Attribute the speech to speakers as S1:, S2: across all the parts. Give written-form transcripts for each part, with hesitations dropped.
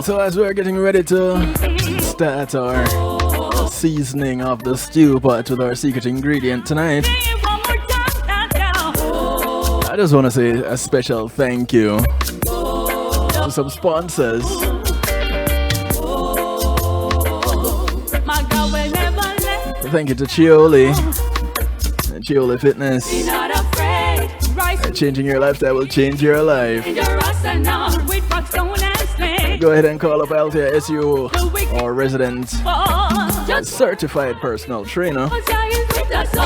S1: So as we're getting ready to start our seasoning of the stew pot with our secret ingredient tonight, I just want to say a special thank you to some sponsors. Thank you to Chioli Fitness. Changing your lifestyle will change your life. Go ahead and call up Althea SU or resident certified personal trainer.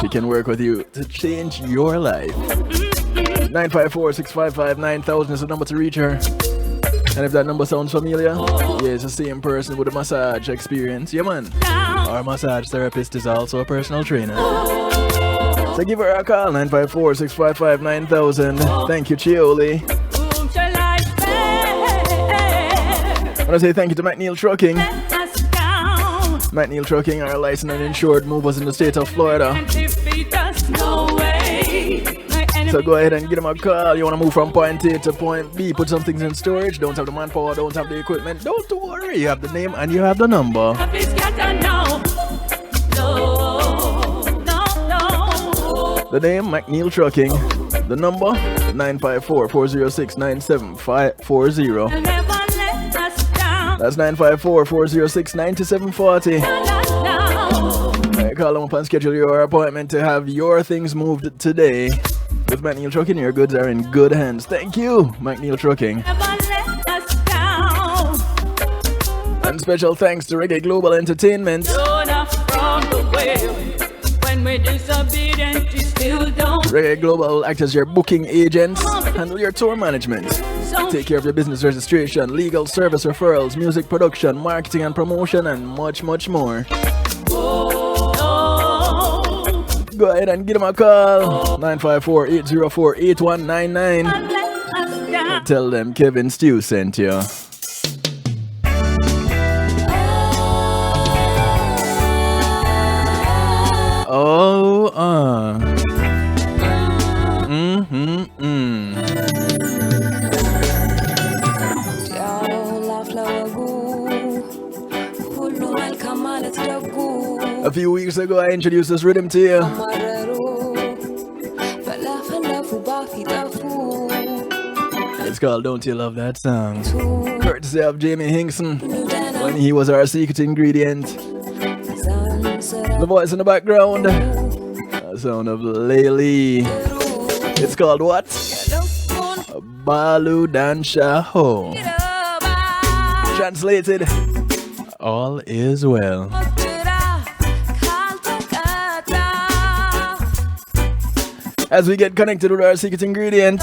S1: She can work with you to change your life. 954-655-9000 is the number to reach her. And if that number sounds familiar, yeah, it's the same person with a massage experience. Yeah, man. Our massage therapist is also a personal trainer. So give her a call, 954-655-9000. Thank you, Chioli. I want to say thank you to McNeil Trucking. McNeil Trucking are licensed and insured movers in the state of Florida. So go ahead and give them a call. You want to move from point A to point B, put some things in storage, don't have the manpower, don't have the equipment, don't worry, you have the name and you have the number. The name, McNeil Trucking. The number, 954-406-9740. That's 954-406-9740. Call them up and schedule your appointment to have your things moved today. With McNeil Trucking, your goods are in good hands. Thank you, McNeil Trucking. And special thanks to Reggae Global Entertainment. Reggae Global will act as your booking agents, handle your tour management, take care of your business registration, legal service referrals, music production, marketing and promotion, and much, much more. Go ahead and give them a call, 954-804-8199. Tell them Kevin Stew sent you. Oh, A few weeks ago, I introduced this rhythm to you. It's called Don't You Love That Song, courtesy of Jamie Hinkson when he was our secret ingredient. The voice in the background, the sound of Leli. It's called what? Balu Dan Shaho. Translated, all is well. As we get connected with our secret ingredient,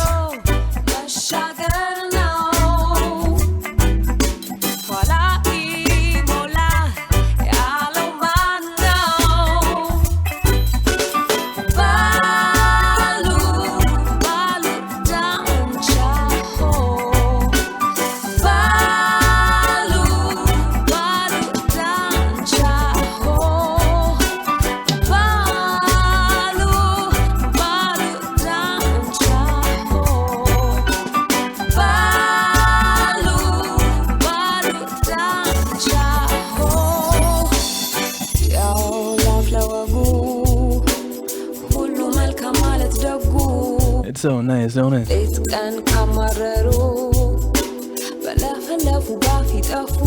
S1: so nice, don't it?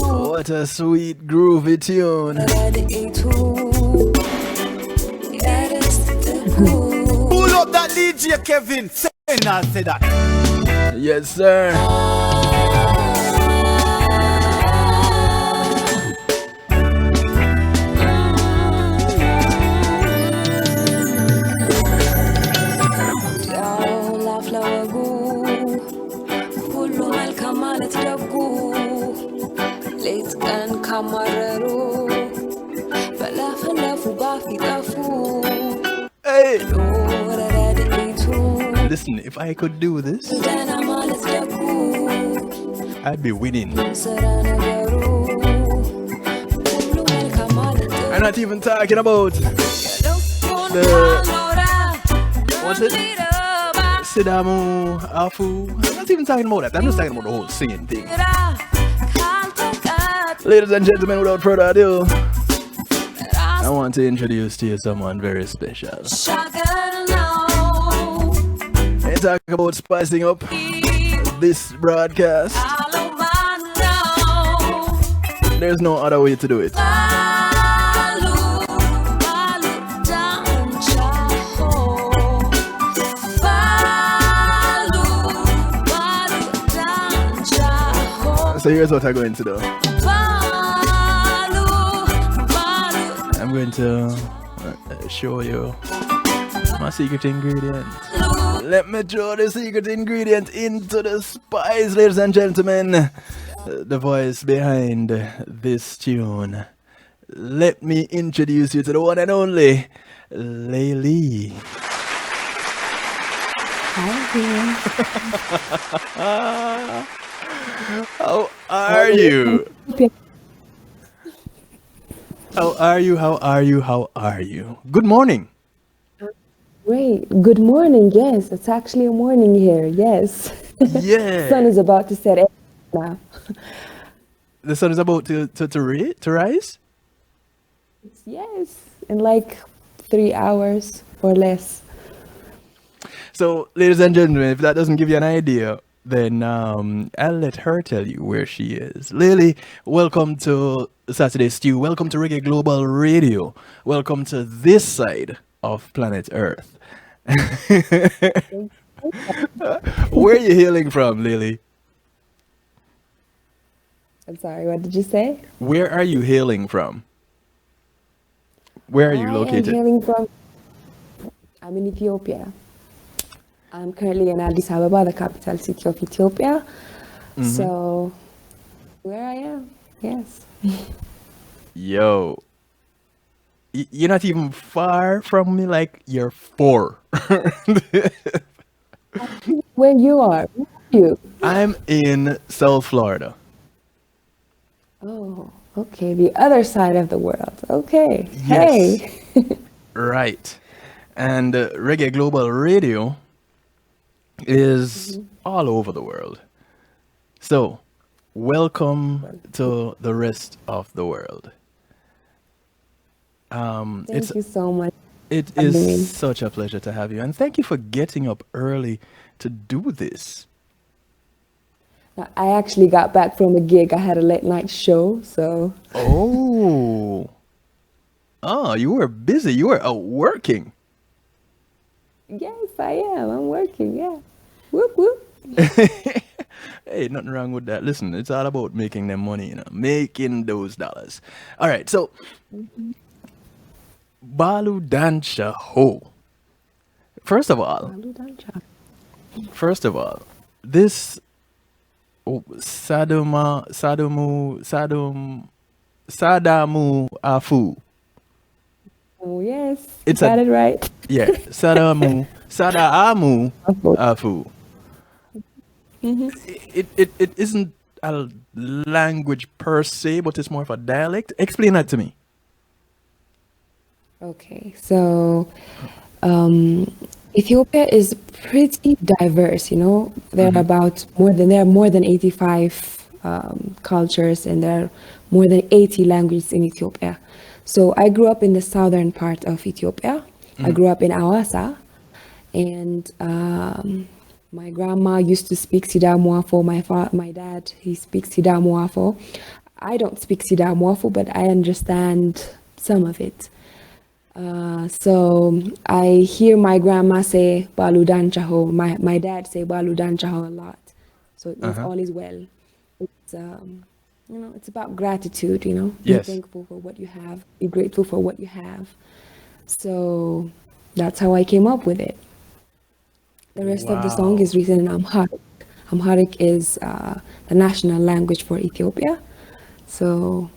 S1: What a sweet groovy tune.
S2: Pull up that DJ Kevin. Say that.
S1: Yes, sir. Hey! Listen, if I could do this, I'd be winning. I'm not even talking about the... what's it? Sidamu, Afu. I'm not even talking about that. I'm just talking about the whole singing thing. Ladies and gentlemen, without further ado, I want to introduce to you someone very special. And talk about spicing up this broadcast. There's no other way to do it. So here's what I'm going to do. I'm going to show you my secret ingredient. Let me throw the secret ingredient into the spice, ladies and gentlemen. The voice behind this tune. Let me introduce you to the one and only Leli.
S3: Hi,
S1: How are you? How are you? How are you? How are you? Good morning.
S3: Great. Good morning. Yes, it's actually a morning here. Yes.
S1: Yeah.
S3: Sun is about to set now.
S1: The sun is about to rise?
S3: Yes, in like 3 hours or less.
S1: So, ladies and gentlemen, if that doesn't give you an idea, then I'll let her tell you where she is. Leli, welcome to Saturday Stew. Welcome to Reggae Global Radio. Welcome to this side of planet Earth. Where are you hailing from, Leli?
S3: I'm sorry, what did you say?
S1: Where are you hailing from? Where are you
S3: I am
S1: located?
S3: hailing from, I'm in Ethiopia. I'm currently in Addis Ababa, the capital city of Ethiopia. So, where I am, yes.
S1: Yo. You're not even far from me, like you're 4.
S3: Where you are? Where are you?
S1: I'm in South Florida.
S3: Oh, okay, the other side of the world. Okay,
S1: Yes.
S3: hey.
S1: Right. And Reggae Global Radio is all over the world. So, welcome to the rest of the world.
S3: Thank you so much.
S1: It
S3: for having me.
S1: is such a pleasure to have you, and thank you for getting up early to do this.
S3: I actually got back from a gig. I had a late night show, so
S1: Oh, you were busy. You were out working.
S3: yes, I am. I'm working. Yeah. Whoop whoop.
S1: Hey, nothing wrong with that. Listen, it's all about making them money, making those dollars. All right, so Balu Dansha Ho. First of all, this Sadamu Afu.
S3: Oh yes,
S1: It's
S3: got
S1: a
S3: it right.
S1: yeah, Sadamu Afu. It isn't a language per se, but it's more of a dialect. Explain that to me.
S3: Okay, so Ethiopia is pretty diverse. There are more than 85 cultures, and there are more than 80 languages in Ethiopia. So I grew up in the southern part of Ethiopia. I grew up in Awasa, and my grandma used to speak Sidamuafo. My dad, he speaks Sidamuafo. I don't speak Sidamuafo, but I understand some of it. So I hear my grandma say Baludanchaho. My dad say Baludanchaho a lot. So it means all is well. It's it's about gratitude, Be
S1: Yes.
S3: thankful for what you have, be grateful for what you have. So that's how I came up with it. The rest of the song
S1: Wow.
S3: is written in Amharic. Amharic is the national language for Ethiopia. So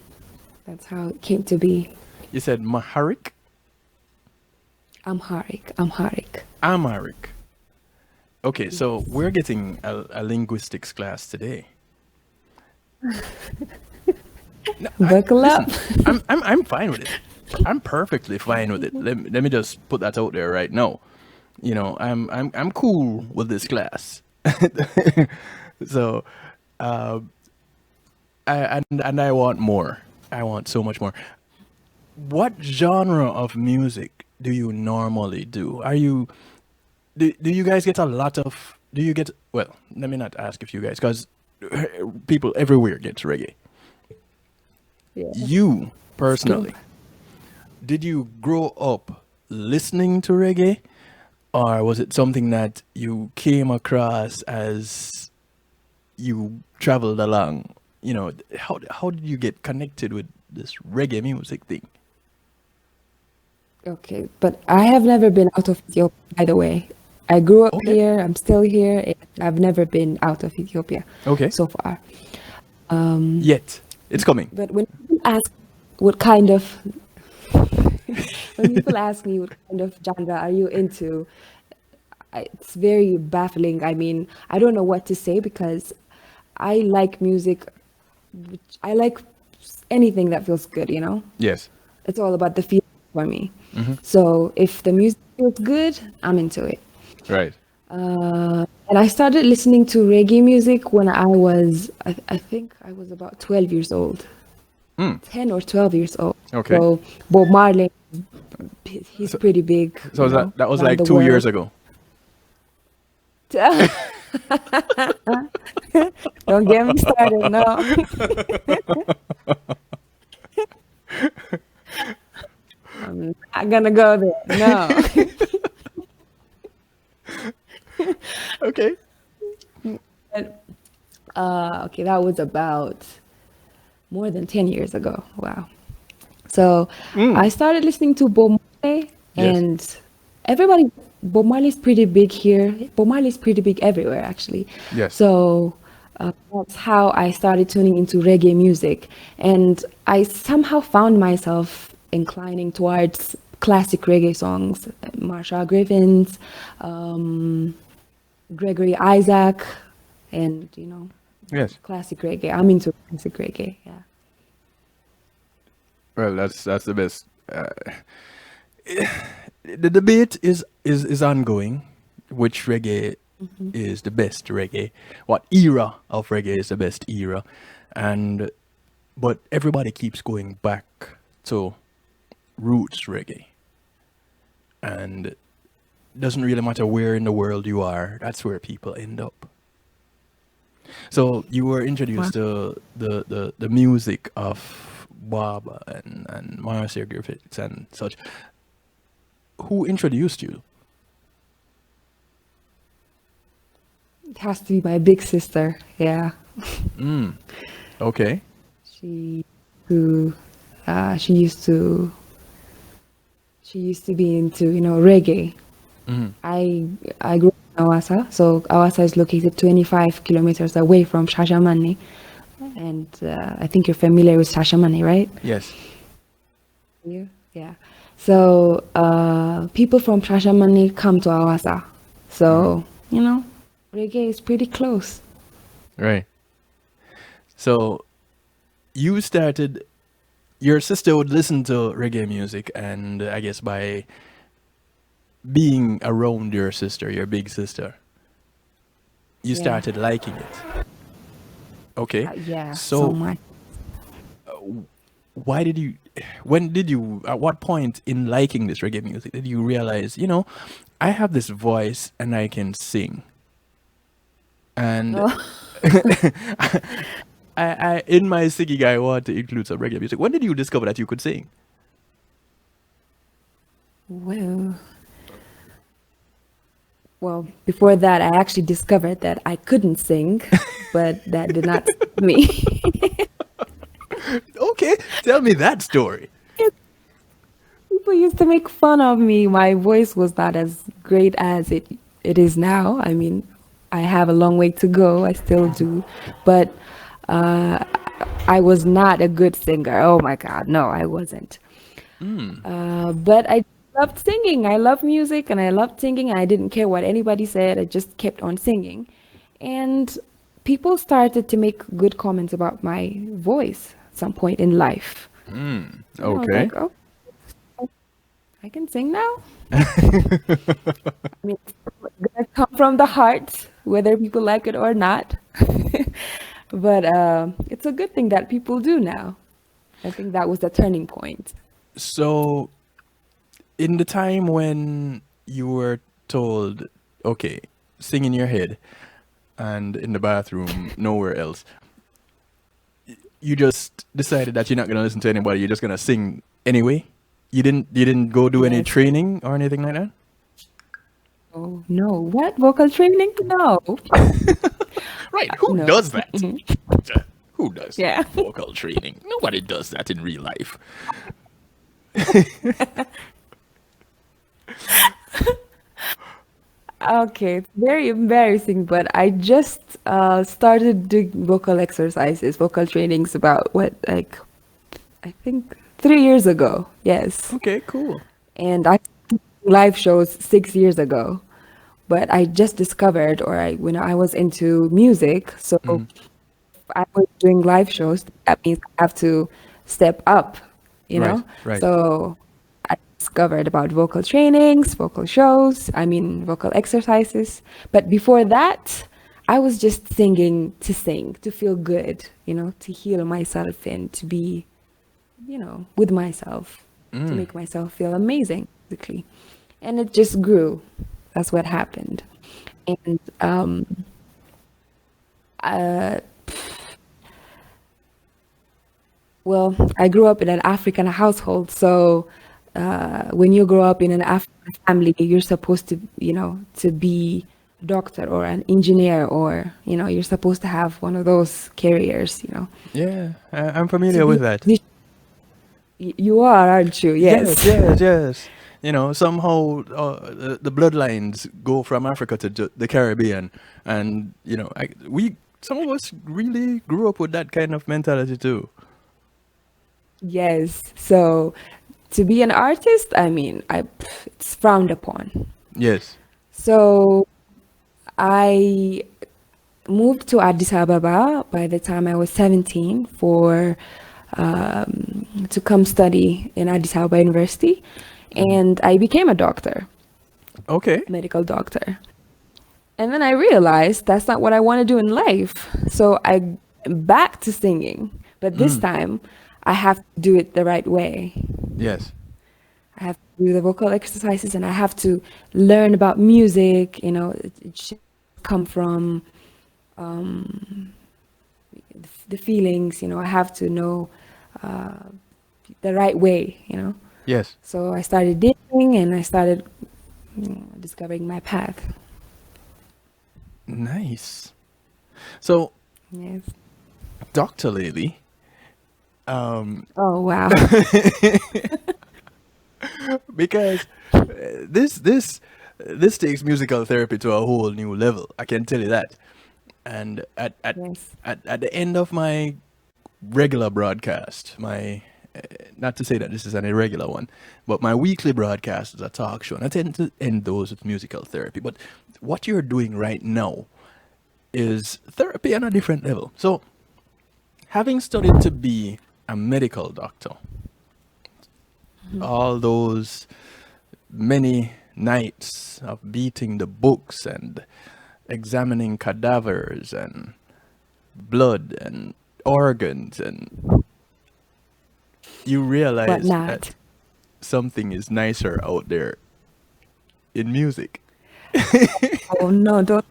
S3: that's how it came to be.
S1: You said Maharik?
S3: Amharic.
S1: Amharic. Okay, so we're getting a linguistics class today. No,
S3: Buckle up.
S1: listen, I'm fine with it. I'm perfectly fine with it. Let me just put that out there right now. I'm cool with this class. So, and I want more. I want so much more. What genre of music do you normally do? Do you guys get a lot of do you get well, let me not ask if you guys because people everywhere gets reggae.
S3: Yeah.
S1: You
S3: Still.
S1: personally, did you grow up listening to reggae or was it something that you came across as you traveled along? How did you get connected with this reggae music thing?
S3: Okay, but I have never been out of Ethiopia, by the way. I grew up
S1: Okay.
S3: here, I'm still here, and I've never been out of Ethiopia
S1: Okay.
S3: so far. Um,
S1: Yet it's coming.
S3: but when people ask what kind of when people ask me what kind of genre are you into, it's very baffling. I mean, I don't know what to say because I like music, I like anything that feels good, you know?
S1: Yes.
S3: It's all about the feeling for me.
S1: Hmm.
S3: So if the music feels good, I'm into it.
S1: Right.
S3: And I started listening to reggae music when I think I was about 12 years old,
S1: Mm.
S3: 10 or 12 years old.
S1: Okay.
S3: So Bob Marley, he's
S1: So,
S3: pretty big,
S1: so
S3: you know,
S1: that was
S3: around
S1: like
S3: the
S1: 2 years
S3: world.
S1: ago.
S3: Don't get me started, no. I'm not gonna go there, no.
S1: Okay.
S3: But, okay, that was about more than 10 years ago. Wow. So
S1: Mm.
S3: I started listening to Bob Marley,
S1: Yes.
S3: and everybody, Bob Marley's pretty big here. Bob Marley's pretty big everywhere, actually.
S1: Yes.
S3: So that's how I started tuning into reggae music. And I somehow found myself inclining towards classic reggae songs, Marsha Griffin's, um, Gregory Isaac, and, you know,
S1: Yes.
S3: classic reggae. I'm into classic reggae, yeah.
S1: Well, that's the best. The debate is ongoing. Which reggae is the best reggae? What era of reggae is the best era? And but everybody keeps going back to roots reggae, and doesn't really matter where in the world you are. That's where people end up. So you were
S3: Wow.
S1: introduced to the music of Bob and Marcia Griffiths and such. Who introduced you?
S3: It has to be my big sister, yeah.
S1: Mm. Okay.
S3: She who she used to be into, you know, reggae.
S1: Mm.
S3: I grew up in Awassa, so Awassa is located 25 kilometers away from Shashamane, and I think you're familiar with Shashamane, right?
S1: Yes.
S3: Yeah. So people from Shashamane come to Awassa, so you know, reggae is pretty close.
S1: Right. So you started. Your sister would listen to reggae music, and I guess by being around your sister, your big sister, you
S3: Yeah,
S1: started liking it. Okay.
S3: yeah, so
S1: So
S3: much.
S1: why did you when did you at what point in liking this reggae music did you realize, I have this voice and I can sing? And
S3: Oh,
S1: I in my singing I want to include some reggae music. When did you discover that you could sing?
S3: well, before that, I actually discovered that I couldn't sing, but that did not stop me.
S1: Okay, tell me that story.
S3: People used to make fun of me. My voice was not as great as it is now. I mean, I have a long way to go. I still do, but uh, I was not a good singer. Oh my God, no, I wasn't. But I loved singing. I love music and I loved singing. I didn't care what anybody said. I just kept on singing. And people started to make good comments about my voice at some point in life. And I was
S1: Okay.
S3: like, oh, I can sing now. I mean, it's gonna come from the heart, whether people like it or not. But it's a good thing that people do now. I think that was the turning point.
S1: So, in the time when you were told, okay, sing in your head and in the bathroom, nowhere else, you just decided that you're not gonna listen to anybody. You're just gonna sing anyway. You didn't go do any
S3: Yes.
S1: training or anything like that.
S3: Oh, no. What? Vocal training? No.
S1: Right? Who
S3: No.
S1: does that? Who does
S3: Yeah.
S1: vocal training? Nobody does that in real life.
S3: Okay, it's very embarrassing, but I just started doing vocal exercises, vocal trainings about what, like, I think 3 years ago. Yes.
S1: Okay, cool.
S3: And I did live shows 6 years ago. But I just discovered, or when I was into music, so
S1: Mm,
S3: I was doing live shows. That means I have to step up, you
S1: right,
S3: know?
S1: right.
S3: So I discovered about vocal trainings, vocal shows, I mean, vocal exercises. But before that, I was just singing to sing, to feel good, to heal myself and to be, with myself, to
S1: Mm,
S3: make myself feel amazing, basically. And it just grew. That's what happened. And uh, well, I grew up in an African household, so when you grow up in an African family, you're supposed to, to be doctor or an engineer, or you're supposed to have one of those careers.
S1: yeah, I'm
S3: To
S1: familiar
S3: be
S1: with that.
S3: you are, aren't you?
S1: Yes,
S3: Yes.
S1: yes, yes. Somehow the bloodlines go from Africa to the Caribbean, and some of us really grew up with that kind of mentality too.
S3: Yes. So to be an artist, I mean, it's frowned upon.
S1: Yes.
S3: So I moved to Addis Ababa by the time I was 17 to come study in Addis Ababa University,
S1: Mm.
S3: and I became a doctor,
S1: Okay.
S3: medical doctor. And then I realized that's not what I want to do in life. So I back to singing, but this
S1: Mm.
S3: time I have to do it the right way.
S1: Yes.
S3: I have to do the vocal exercises, and I have to learn about music. It should come from the feelings. I have to know uh, the right way.
S1: Yes.
S3: So I started dating, and I started discovering my path.
S1: Nice. So,
S3: Yes.
S1: Dr. Lely, um,
S3: Oh, wow.
S1: because this takes musical therapy to a whole new level. I can tell you that. And
S3: Yes.
S1: at the end of my regular broadcast, my not to say that this is an irregular one, but my weekly broadcast is a talk show, and I tend to end those with musical therapy. But what you're doing right now is therapy on a different level. So, having studied to be a medical doctor, all those many nights of beating the books and examining cadavers and blood and organs, and you
S3: But
S1: realize that
S3: not.
S1: something is nicer out there in music.
S3: Oh, no, don't.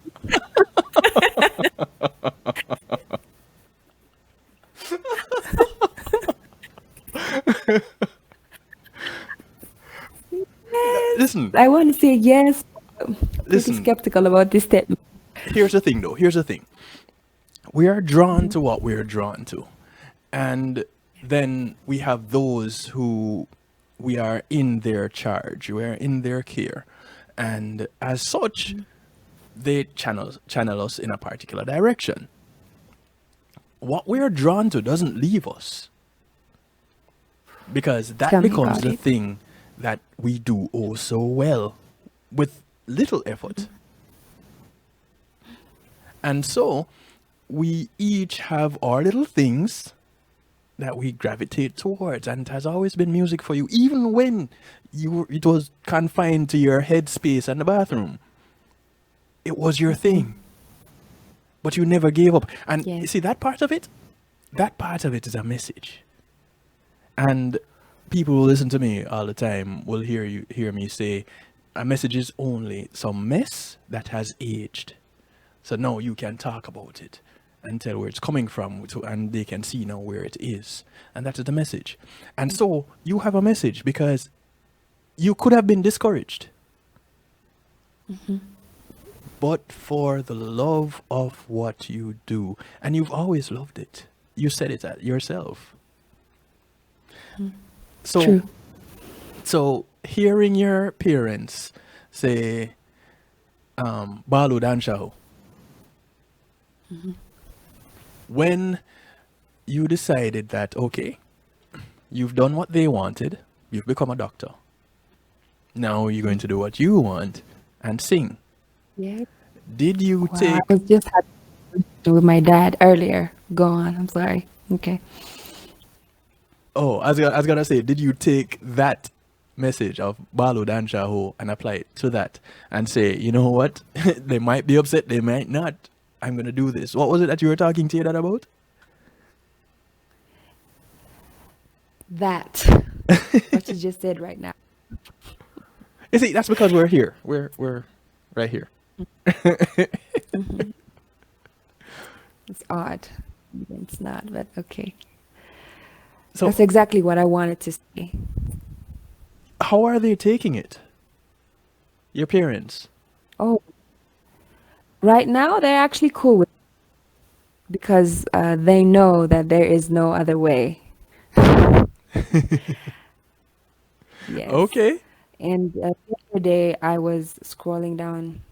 S1: Listen,
S3: I want to say yes. Pretty
S1: listen.
S3: skeptical about this statement.
S1: Here's the thing, though. Here's the thing. We are drawn to what we're drawn to. And then we have those who we are in their charge, we are in their care. And as such, they channel us in a particular direction. What we're drawn to doesn't leave us, because that
S3: Tell me
S1: becomes
S3: about
S1: the
S3: it.
S1: thing that we do oh so well with little effort. And so we each have our little things that we gravitate towards, and it has always been music for you, even when it was confined to your headspace and the bathroom. It was your thing. but you never gave up. And you
S3: Yes.
S1: see that part of it? That part of it is a message. And people who listen to me all the time will hear me say, a message is only some mess that has aged. So now you can talk about it and tell where it's coming from, and they can see now where it is. And that is the message. And so you have a message because you could have been discouraged. But for the love of what you do, and you've always loved it. You said it yourself. So,
S3: True.
S1: so hearing your parents say, Balu Danshaho, when you decided that, okay, you've done what they wanted, you've become a doctor. Now you're going to do what you want and sing.
S3: Yeah.
S1: Did you
S3: Wow, I
S1: take
S3: was just having a conversation with my dad earlier. Go on. I'm sorry. Okay.
S1: Oh, I was gonna say, did you take that message of Balu Danshaho and apply it to that and say, you know what, they might be upset, they might not. I'm gonna do this. What was it that you were talking to your dad about?
S3: That. What you just said right now.
S1: You see, that's because we're here. We're right here.
S3: It's odd. It's not, but okay.
S1: So
S3: That's exactly what I wanted to say.
S1: how are they taking it? Your parents?
S3: Oh, right now they're actually cool with it because they know that there is no other way. Yes.
S1: Okay.
S3: And the other day I was scrolling down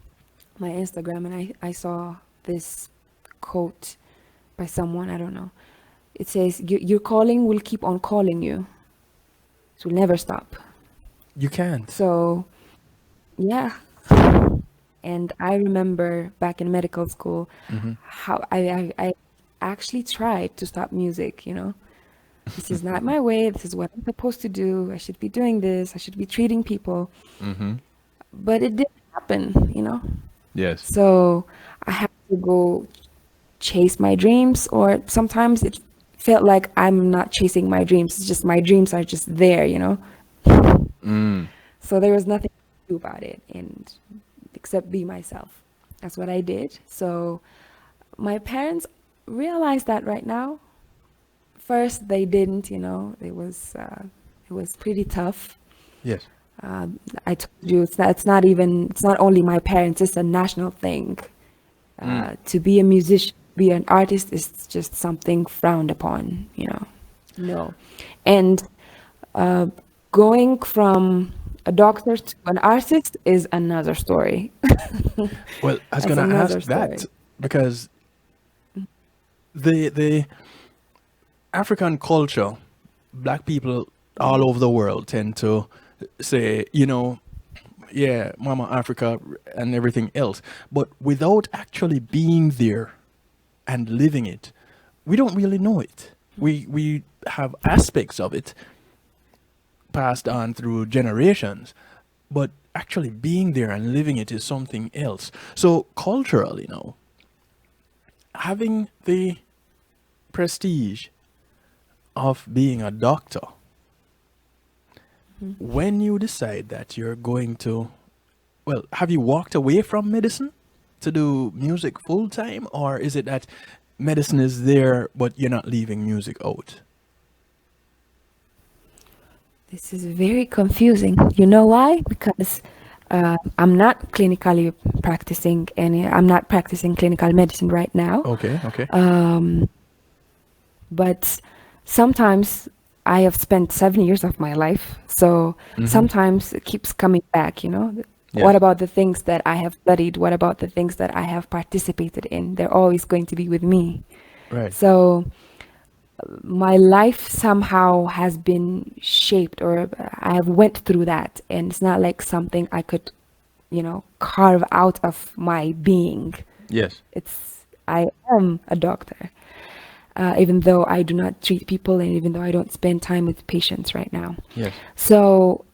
S3: my Instagram and I saw this quote by someone, I don't know. It says, Your calling will keep on calling you. It will never stop."
S1: You can't.
S3: So, yeah. And I remember back in medical school how I actually tried to stop music, you know. This is not my way. This is what I'm supposed to do. I should be doing this. I should be treating people. But it didn't happen, you know.
S1: Yes.
S3: So I had to go chase my dreams, or sometimes it felt like I'm not chasing my dreams. It's just my dreams are just there, you know. So there was nothing to do about it, and except be myself. That's what I did. So my parents realized that right now. First, they didn't, you know. It was pretty tough.
S1: Yes.
S3: I told you it's not only my parents. It's a national thing. To be a musician, be an artist is just something frowned upon, you know. No, and going from a doctor to an artist is another story.
S1: Well, I was
S3: That's
S1: gonna
S3: another
S1: ask that
S3: story.
S1: because the African culture, black people all over the world tend to say, you know, yeah, Mama Africa and everything else, but without actually being there and living it, we don't really know it. We have aspects of it passed on through generations, but actually being there and living it is something else. So culturally now, having the prestige of being a doctor, when you decide that you're going to, well, have you walked away from medicine to do music full time, or is it that medicine is there but you're not leaving music out?
S3: This is very confusing. You know why? Because I'm not clinically practicing I'm not practicing clinical medicine right now.
S1: Okay, okay.
S3: But sometimes I have spent 7 years of my life. So sometimes it keeps coming back, you know.
S1: Yes.
S3: What about the things that I have studied? What about the things that I have participated in? They're always going to be with me.
S1: Right.
S3: So my life somehow has been shaped, or I have went through that, and it's not like something I could, you know, carve out of my being.
S1: Yes.
S3: I am a doctor, even though I do not treat people, and even though I don't spend time with patients right now.
S1: Yes.
S3: So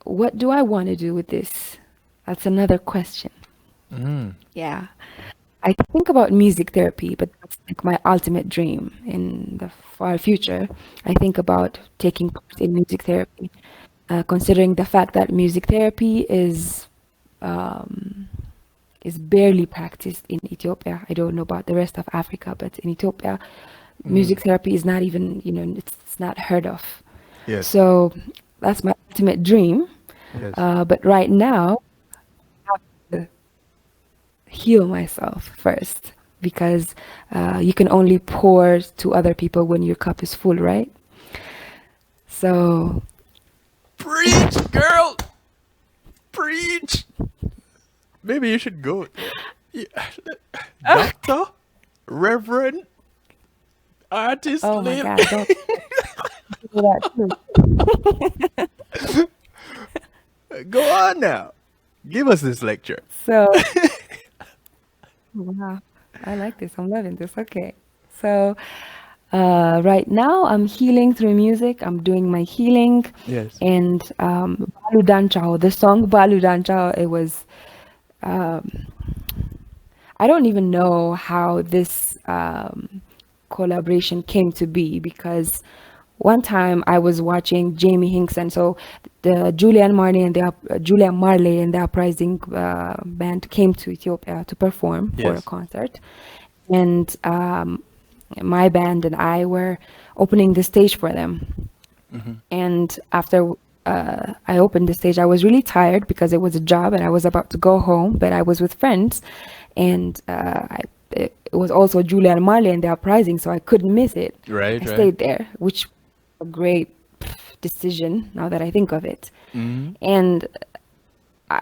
S3: what do I want to do with this? That's another question. Yeah. I think about music therapy, but that's like my ultimate dream in the far future. I think about taking part in music therapy, considering the fact that music therapy um, is barely practiced in Ethiopia. I don't know about the rest of Africa, but in Ethiopia, music therapy is not even, it's not heard of.
S1: Yes.
S3: So that's my ultimate dream.
S1: Yes.
S3: But right now, I have to heal myself first because you can only pour to other people when your cup is full, right? So,
S1: Preach, girl. Preach. Maybe you should go. Yeah. Doctor, Reverend, artist,
S3: oh my
S1: live.
S3: God, don't do that too.
S1: Go on now. Give us this lecture.
S3: So, wow, I like this. I'm loving this. Okay. So, right now I'm healing through music. I'm doing my healing.
S1: Yes.
S3: And Balu Danchao, the song Balu Danchao, it was, um, I don't even know how this collaboration came to be because one time I was watching Jamie Hinkson, so the Julian Marley and the Uprising band came to Ethiopia to perform for a
S1: Yes.
S3: concert, and my band and I were opening the stage for them. And after I opened the stage, I was really tired because it was a job and I was about to go home, but I was with friends, and it was also Julian Marley and the Uprising, so I couldn't miss it.
S1: Right,
S3: I
S1: right.
S3: stayed there, which was a great decision now that I think of it.
S1: Mhm.
S3: And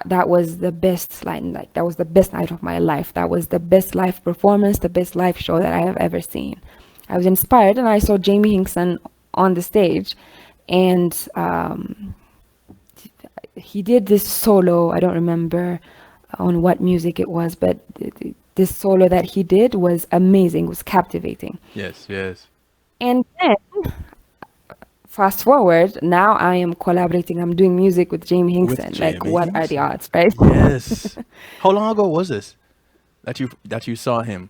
S3: that was the best line, like that was the best night of my life. That was the best live performance, the best live show that I have ever seen. I was inspired and I saw Jamie Hinkson on the stage, and he did this solo. I don't remember on what music it was, but this solo that he did was amazing, was captivating.
S1: Yes, yes.
S3: And then fast forward, now I am collaborating. I'm doing music with Jamie
S1: With
S3: Hinkson. Like,
S1: Jamie
S3: what are the
S1: Hinkson.
S3: odds, right?
S1: Yes. How long ago was this that you saw him?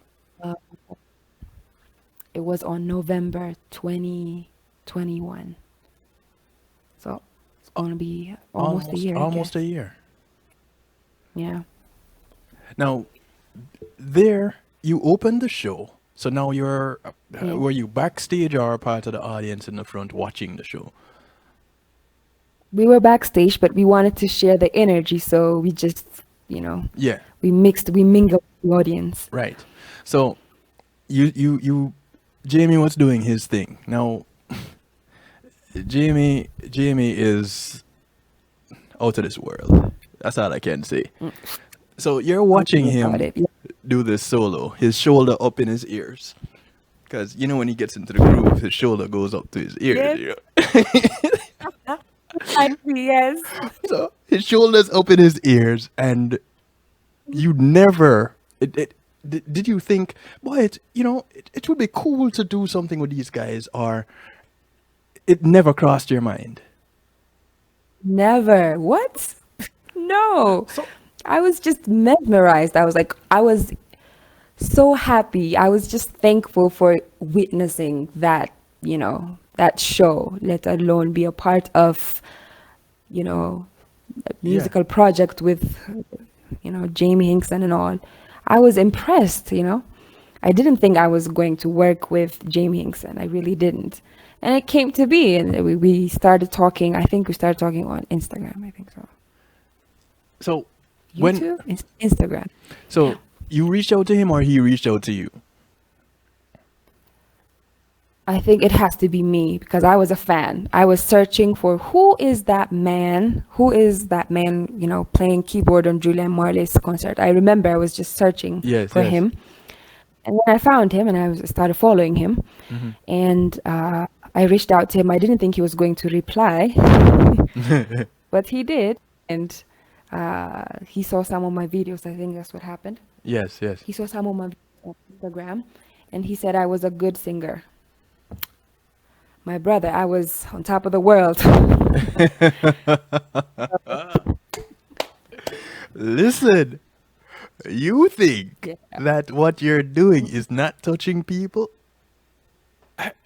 S3: It was on November 2021. So it's gonna be almost a year. I
S1: Almost
S3: guess.
S1: a year.
S3: Yeah.
S1: Now, there you opened the show. So now you're
S3: Yeah.
S1: were you backstage or part of the audience in the front watching the show?
S3: We were backstage, but we wanted to share the energy, so we just,
S1: Yeah,
S3: we mingled with the audience.
S1: right. So you Jamie was doing his thing. Now Jamie is out of this world. That's all I can say. So you're watching
S3: Thinking about
S1: him
S3: it. Yeah.
S1: do this solo, his shoulder up in his ears. Because when he gets into the groove, his shoulder goes up to his ears.
S3: Yes.
S1: You know?
S3: I see, yes.
S1: So his shoulders up in his ears, and you never. Did you think, boy, it would be cool to do something with these guys, or it never crossed your mind?
S3: Never. What? No.
S1: So
S3: I was just mesmerized. I was so happy. I was just thankful for witnessing that show, let alone be a part of, a musical project with, Jamie Hinkson and all. I was impressed, I didn't think I was going to work with Jamie Hinkson. I really didn't. And it came to be, and we started talking. I think we started talking on Instagram. I think so.
S1: So
S3: YouTube? Instagram.
S1: so you reached out to him, or he reached out to you?
S3: I think it has to be me because I was a fan. I was searching for who is that man? Who is that man, playing keyboard on Julian Marley's concert? I remember I was just searching
S1: Yes,
S3: for
S1: yes.
S3: him. And then I found him and started following him. And I reached out to him. I didn't think he was going to reply, but he did. And he saw some of my videos. I think that's what happened.
S1: Yes, yes.
S3: He saw some of my videos on Instagram and he said I was a good singer. My brother, I was on top of the world.
S1: Listen, You think
S3: Yeah.
S1: that what you're doing is not touching people?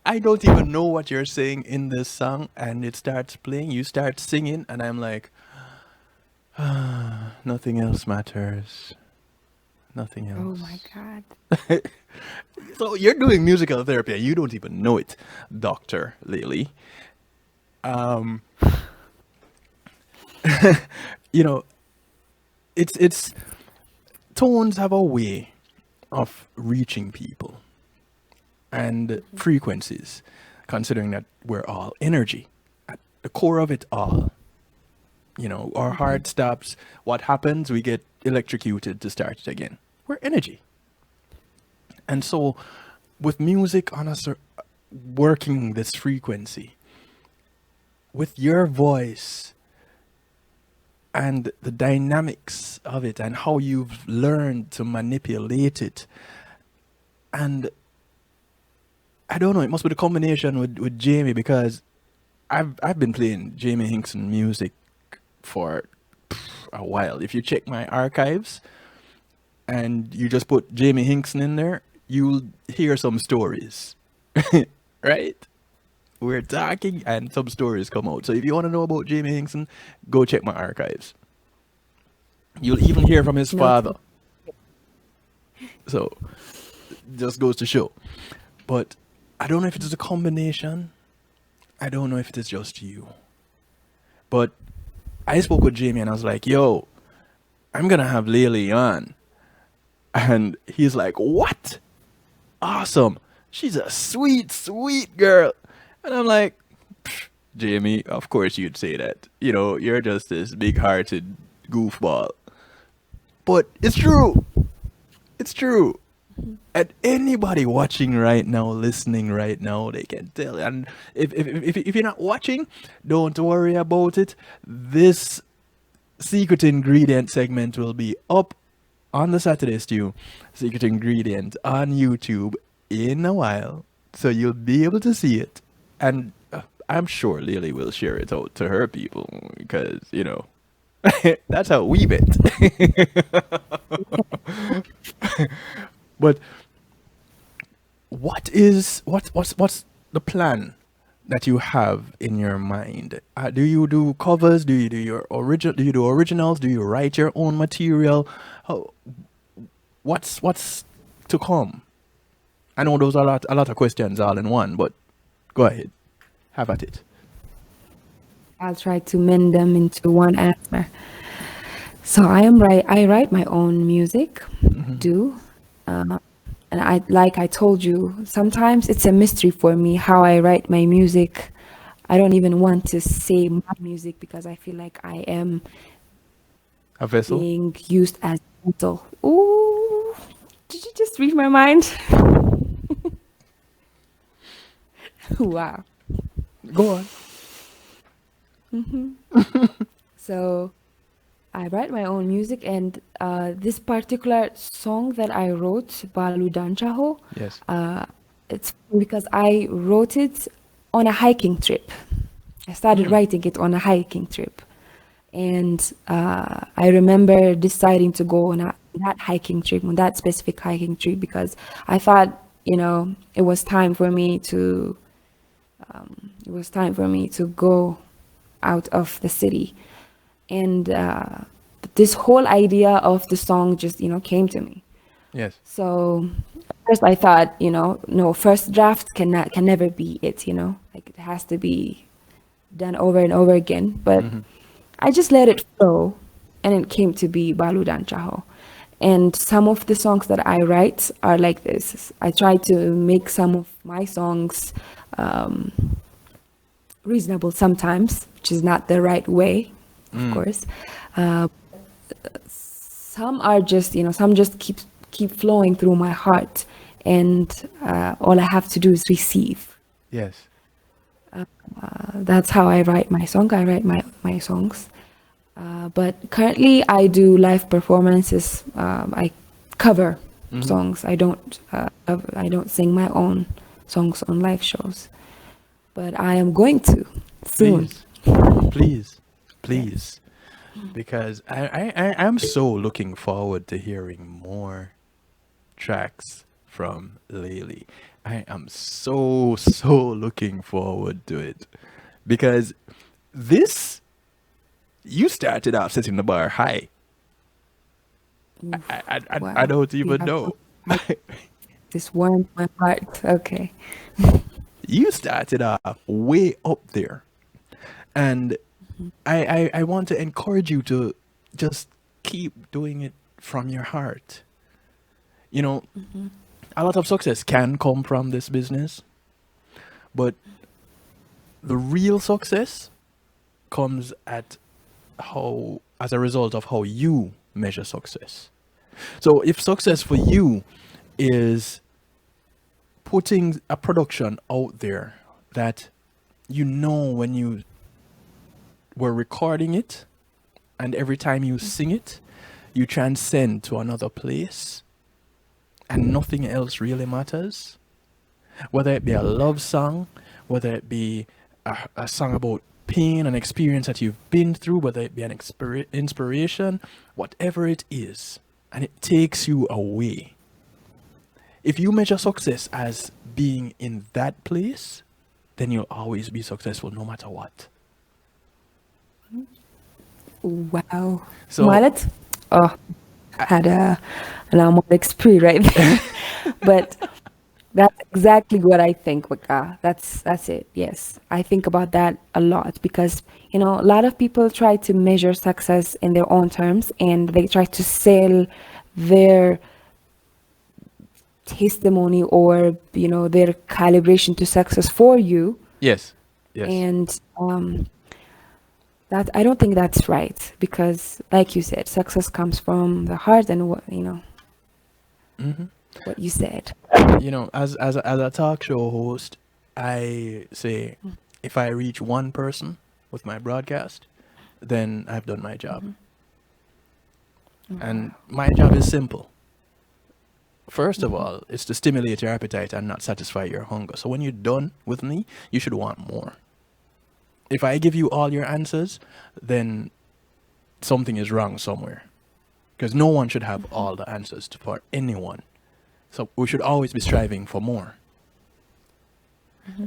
S1: I don't even know what you're saying in this song, and it starts playing. You start singing, and I'm like, nothing else matters. Nothing
S3: Oh my
S1: else.
S3: God.
S1: So you're doing musical therapy, and you don't even know it, Doctor Lely. Um, you know, it's tones have a way of reaching people and frequencies, considering that we're all energy at the core of it all. Our heart stops. What happens? We get electrocuted to start it again. We're energy. And so, with music on us working this frequency, with your voice and the dynamics of it and how you've learned to manipulate it, and I don't know, it must be the combination with Jamie, because I've been playing Jamie Hinkson music for a while. If you check my archives and you just put Jamie Hinkson in there, you'll hear some stories, right? We're talking and some stories come out. So if you want to know about Jamie Hinkson, go check my archives. You'll even hear from his father.
S3: Noted.
S1: So just goes to show. But I don't know if it is a combination. I don't know if it is just you. But I spoke with Jamie and I was like, yo, I'm going to have Leli on. And he's like, what? Awesome. She's a sweet, sweet girl. And I'm like, Jamie, of course you'd say that. You're just this big-hearted goofball. But it's true. It's true. And anybody watching right now, listening right now, they can tell. And if you're not watching, don't worry about it. This secret ingredient segment will be up on the Saturday Stew Secret Ingredient on YouTube in a while. So you'll be able to see it. And I'm sure Lily will share it out to her people because, that's how we met. But what's the plan that you have in your mind? Do you do covers? Do you do your original? Do you do originals? Do you write your own material? What's to come? I know those are a lot of questions all in one, but go ahead, have at it.
S3: I'll try to mend them into one answer. So I write my own music, do. And I told you, sometimes it's a mystery for me how I write my music. I don't even want to say my music because I feel like I am
S1: A vessel.
S3: being used as a vessel. Ooh, did you just read my mind? Wow.
S1: Go on.
S3: So I write my own music, and this particular song that I wrote, Balu Danchaho,
S1: Yes.
S3: it's because I wrote it on a hiking trip. I started writing it on a hiking trip. And I remember deciding to go on that hiking trip, on that specific hiking trip, because I thought, it was time for me to go out of the city. And this whole idea of the song just, came to me.
S1: Yes.
S3: So at first I thought, no, first draft can never be it, like it has to be done over and over again. But I just let it flow, and it came to be Baludan Chaho. And some of the songs that I write are like this. I try to make some of my songs reasonable sometimes, which is not the right way, of course. Some are just, some just keep flowing through my heart, and all I have to do is receive.
S1: Yes.
S3: That's how I write my song. I write my songs. But currently I do live performances. I cover songs. I don't sing my own songs on live shows. But I am going to soon.
S1: Please. because I'm so looking forward to hearing more tracks from Leli. I am so looking forward to it because this you started off setting the bar high. I
S3: Wow.
S1: don't
S3: You
S1: even
S3: have
S1: know.
S3: this warmed my heart. Okay.
S1: You started off way up there, and I want to encourage you to just keep doing it from your heart. You know, a lot of success can come from this business, but the real success comes at how as a result of how you measure success. So if success for you is putting a production out there that you know when you were recording it and every time you sing it, you transcend to another place and nothing else really matters. Whether it be a love song, whether it be a song about pain and experience that you've been through, whether it be an inspiration, whatever it is, and it takes you away. If you measure success as being in that place, then you'll always be successful no matter what.
S3: Wow.
S1: So,
S3: Wallet? Oh, had an harmonic spree right there. But that's exactly what I think, Waka. That's it. Yes. I think about that a lot because, a lot of people try to measure success in their own terms and they try to sell their testimony or, their calibration to success for you.
S1: yes, yes.
S3: And that I don't think that's right because, like you said, success comes from the heart and
S1: hmm
S3: what you said.
S1: As a talk show host, I say if I reach one person with my broadcast, then I've done my job. And my job is simple. First of all, it's to stimulate your appetite and not satisfy your hunger. So when you're done with me, you should want more. If I give you all your answers, then something is wrong somewhere. Because no one should have all the answers for anyone. So we should always be striving for more.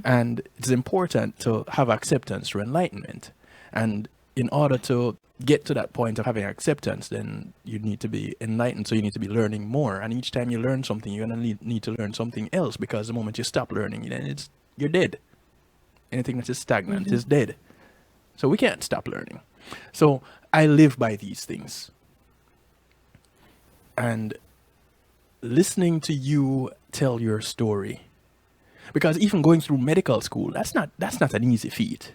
S1: And it's important to have acceptance through enlightenment. And in order to get to that point of having acceptance, then you need to be enlightened. So you need to be learning more. And each time you learn something, you're going to need to learn something else because the moment you stop learning, then you're dead. Anything that is stagnant is dead. So we can't stop learning. So I live by these things. And listening to you tell your story, because even going through medical school, that's not an easy feat.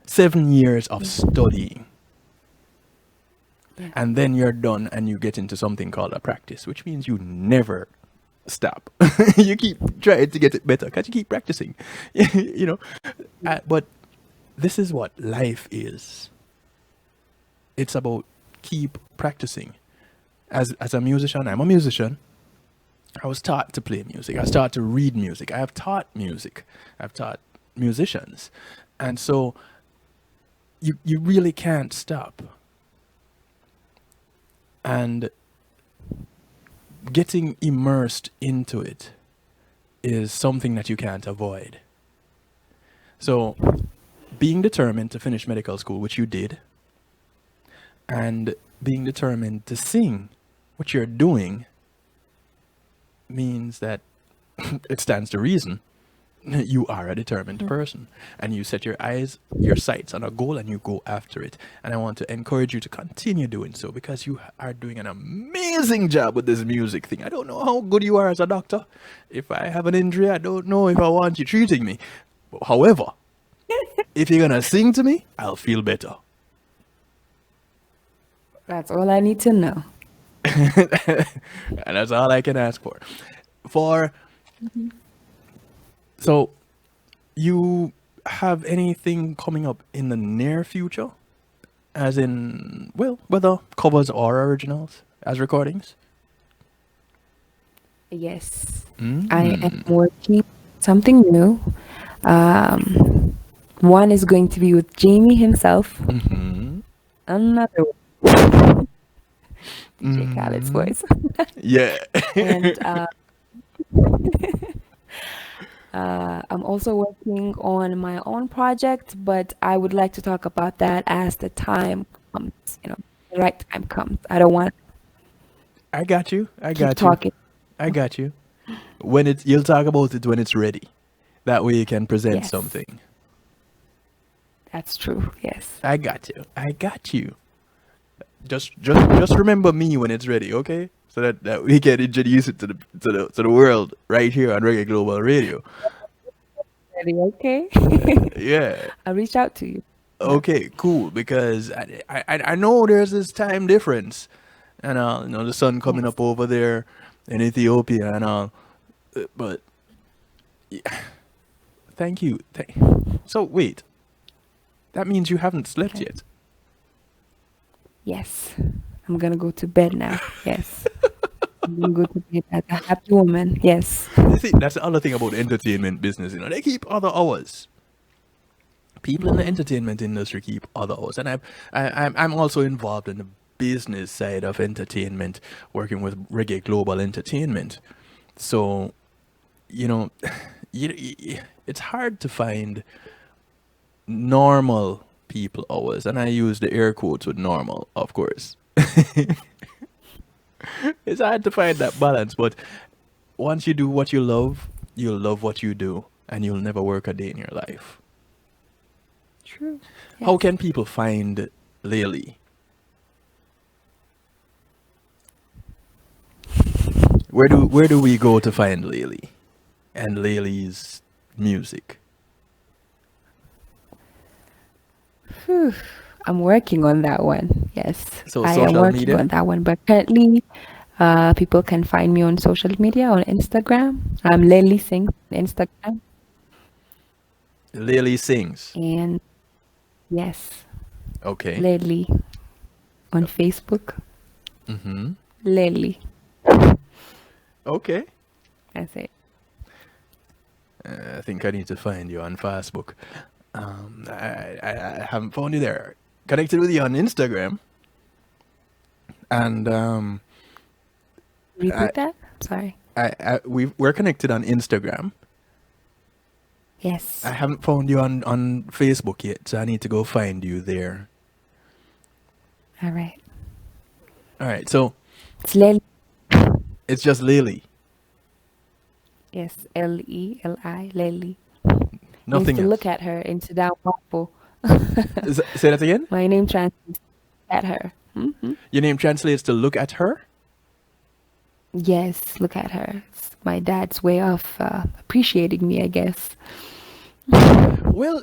S1: 7 years of studying. And then you're done and you get into something called a practice, which means you never stop. You keep trying to get it better because you keep practicing. But this is what life is. It's about keep practicing. As a musician, I'm a musician. I was taught to play music. I was taught to read music. I have taught music. I've taught musicians. And so you really can't stop. And getting immersed into it is something that you can't avoid. So being determined to finish medical school, which you did, and being determined to sing, which you're doing, means that it stands to reason you are a determined person and you set your sights on a goal and you go after it. And I want to encourage you to continue doing so because you are doing an amazing job with this music thing. I don't know how good you are as a doctor. If I have an injury, I don't know if I want you treating me. However, if you're gonna sing to me, I'll feel better.
S3: That's all I need to know.
S1: And that's all I can ask for. So, you have anything coming up in the near future? As in, whether covers or originals as recordings?
S3: Yes. I am working something new. One is going to be with Jamie himself. Another one. DJ Khaled's
S1: Mm,
S3: voice.
S1: yeah.
S3: And I'm also working on my own project, but I would like to talk about that as the time comes, the right time comes. I don't want to
S1: I got you. I
S3: keep
S1: got you.
S3: talking.
S1: I got you. When it's you'll talk about it when it's ready. That way you can present
S3: Yes,
S1: something.
S3: that's true. Yes.
S1: I got you. I got you. Just remember me when it's ready, okay? So that we can introduce it to the world right here on Reggae Global Radio.
S3: Ready, okay?
S1: Yeah.
S3: I'll reach out to you. Yeah.
S1: Okay, cool. Because I know there's this time difference, and the sun coming
S3: Yes.
S1: up over there in Ethiopia and all. But yeah, thank you. So wait, that means you haven't slept
S3: Okay.
S1: yet.
S3: Yes. I'm gonna go to bed now. Yes. I'm gonna go to bed as a happy woman. Yes.
S1: See, that's the other thing about the entertainment business. They keep other hours. People in the
S3: Hmm.
S1: entertainment industry keep other hours, and I'm also involved in the business side of entertainment, working with Reggae Global Entertainment. So you know, it's hard to find normal people hours, and I use the air quotes with normal, of course. It's hard to find that balance, but once you do what you love, you'll love what you do, and you'll never work a day in your life.
S3: True.
S1: How
S3: Yes.
S1: can people find Leli? Where do we go to find Leli and Leli's music?
S3: Whew. I'm working on that one. Yes,
S1: So
S3: I am
S1: social
S3: working
S1: media,
S3: on that one. But currently, people can find me on social media on Instagram. I'm Leli Singh on Instagram.
S1: Leli sings.
S3: And yes,
S1: Okay.
S3: Leli on Facebook.
S1: Mm-hmm.
S3: Leli.
S1: Okay.
S3: That's it.
S1: I think I need to find you on Facebook. I haven't found you there. Connected with you on Instagram, and I,
S3: Repeat that. Sorry.
S1: we're connected on Instagram.
S3: Yes.
S1: I haven't found you on Facebook yet, so I need to go find you there.
S3: All right.
S1: All right, so
S3: It's Leli.
S1: it's just Lily,
S3: Yes, Leli. Leli. Means
S1: nothing
S3: to look
S1: else.
S3: at her into that waffle.
S1: Say that again.
S3: My name translates at her.
S1: Your name translates to look at her.
S3: Yes, look at her. It's my dad's way of appreciating me, I guess.
S1: Well,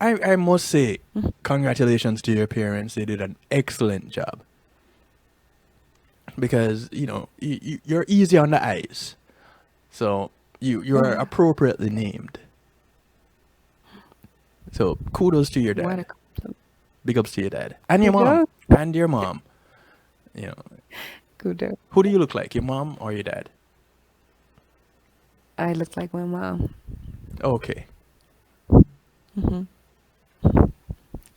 S1: I must say, congratulations to your parents. They did an excellent job because you're easy on the eyes, so you're
S3: Yeah.
S1: appropriately named. So kudos to your
S3: What a
S1: dad.
S3: compliment.
S1: Big ups to your dad and your mom
S3: Kudos.
S1: and your mom. You know,
S3: Kudos.
S1: who do you look like, your mom or your dad?
S3: I look like my mom.
S1: Okay,
S3: Hmm.
S1: all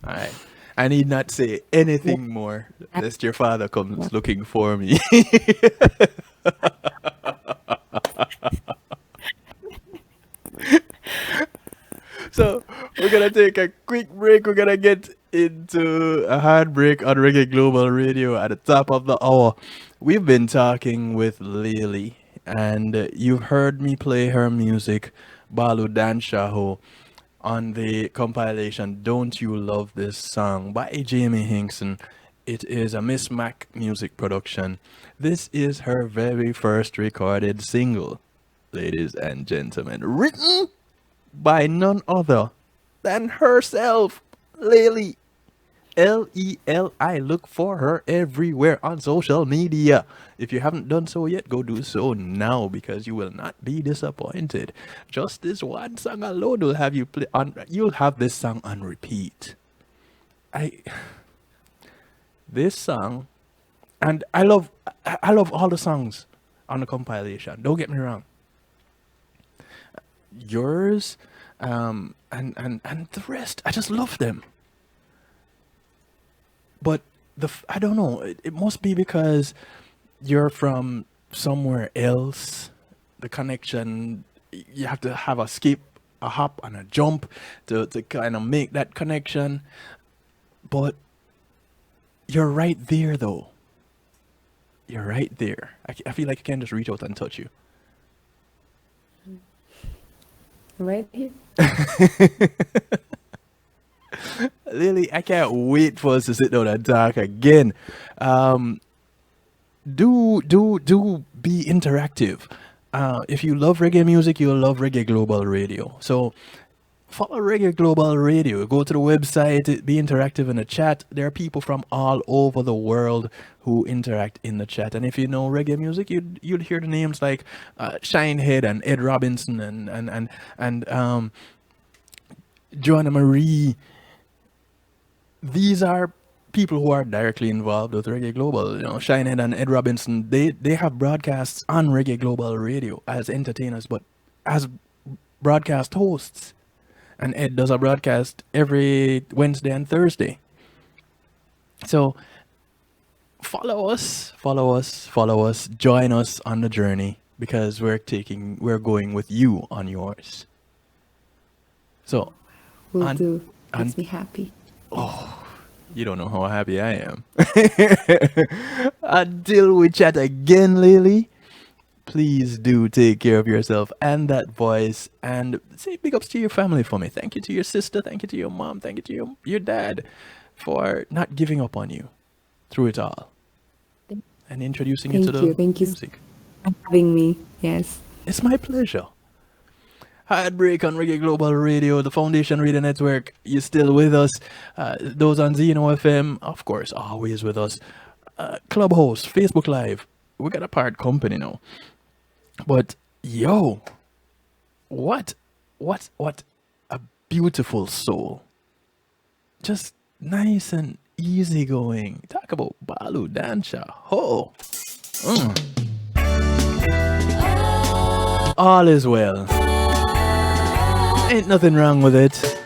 S1: right. I need not say
S3: Yeah.
S1: anything more lest your father comes looking for me. So we're gonna take a quick break. We're gonna get into a hard break on Reggae Global Radio at the top of the hour. We've been talking with Lily, and you've heard me play her music, Balu Dan Shaho, on the compilation Don't You Love This Song by Jamie Hinkson. It is a Miss Mac music production. This is her very first recorded single, ladies and gentlemen, written by none other than herself, Leli. Leli. Look for her everywhere on social media. If you haven't done so yet, go do so now because you will not be disappointed. Just this one song alone will have you play on. You'll have this song on repeat. I this song, and I love all the songs on the compilation. Don't get me wrong. Yours, and the rest. I just love them. But I don't know. It must be because you're from somewhere else. The connection, you have to have a skip, a hop, and a jump to kind of make that connection. But you're right there, though. You're right there. I feel like I can just reach out and touch you.
S3: Right here.
S1: Lily, I can't wait for us to sit down and talk again. Do be interactive. If you love reggae music, you'll love Reggae Global Radio. So follow Reggae Global Radio. Go to the website, be interactive in the chat. There are people from all over the world who interact in the chat. And if you know reggae music, you'd hear the names like Shinehead and Ed Robinson and Joanna Marie. These are people who are directly involved with Reggae Global. You know, Shinehead and Ed Robinson, they have broadcasts on Reggae Global Radio as entertainers, but as broadcast hosts. And Ed does a broadcast every Wednesday and Thursday. So follow us, join us on the journey, because we're going with you on yours. So
S3: Will do. Makes me happy.
S1: Oh, you don't know how happy I am. Until we chat again, Lily, please do take care of yourself and that voice, and say big ups to your family for me. Thank you to your sister, thank you to your mom, thank you to your dad for not giving up on you through it all and introducing you to the music.
S3: For having me. Yes.
S1: It's my pleasure. Heartbreak on Reggae Global Radio, the Foundation Radio Network. You're still with us. Those on Zeno FM, of course, always with us. Clubhouse, Facebook Live. We got a part company now. But yo, what a beautiful soul. Just nice and easygoing. Talk about Balu Dansha. Oh. All is well. Ain't nothing wrong with it.